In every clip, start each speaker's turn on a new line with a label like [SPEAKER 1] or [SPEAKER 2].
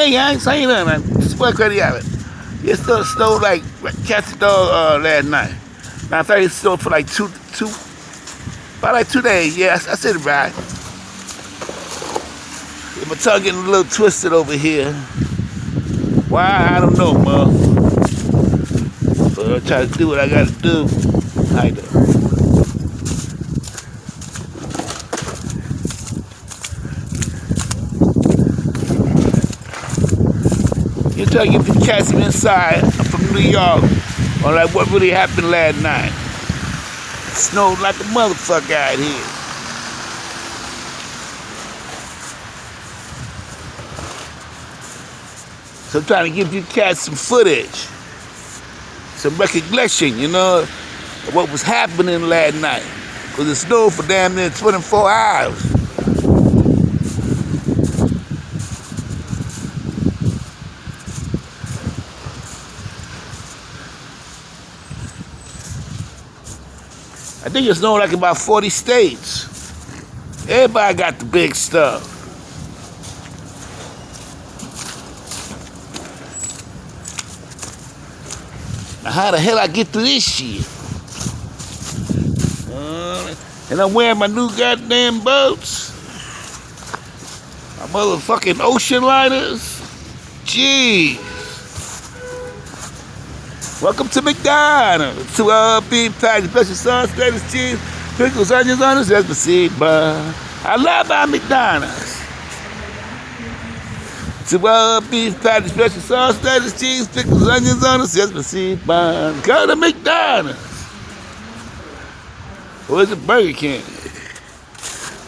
[SPEAKER 1] Hey, I ain't saying nothing, man. Swear credit out. It still snowed like cats dog last night. Now I thought it snowed for like about like 2 days. Yeah, I said it right. My tongue getting a little twisted over here. Why? I don't know, man. But I'll try to do what I gotta do. How you doing? You try to get the cats inside. I'm from New York. On like what really happened last night. It snowed like a motherfucker out here. So I'm trying to give you cats some footage, some recognition, you know, of what was happening last night. Because it snowed for damn near 24 hours. I think it snowed like about 40 states. Everybody got the big stuff. Now how the hell I get through this shit? And I'm wearing my new goddamn boats. My motherfucking ocean liners. Jeez. Welcome to McDonald's. 2 beef patties, special sauce, lettuce, cheese, pickles, onions on the Sesame seed bun. I love my McDonald's. 2 beef patties, special sauce, lettuce, cheese, pickles, onions on the Sesame seed bun. Go to McDonald's. Or is it Burger King?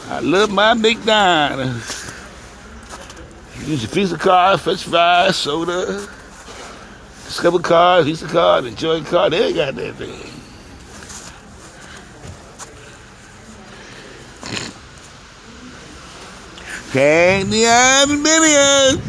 [SPEAKER 1] I love my McDonald's. Use a piece of card, french fries, soda, Discover card, Visa card, Enjoy card. They got that thing. Candy, I'm a million.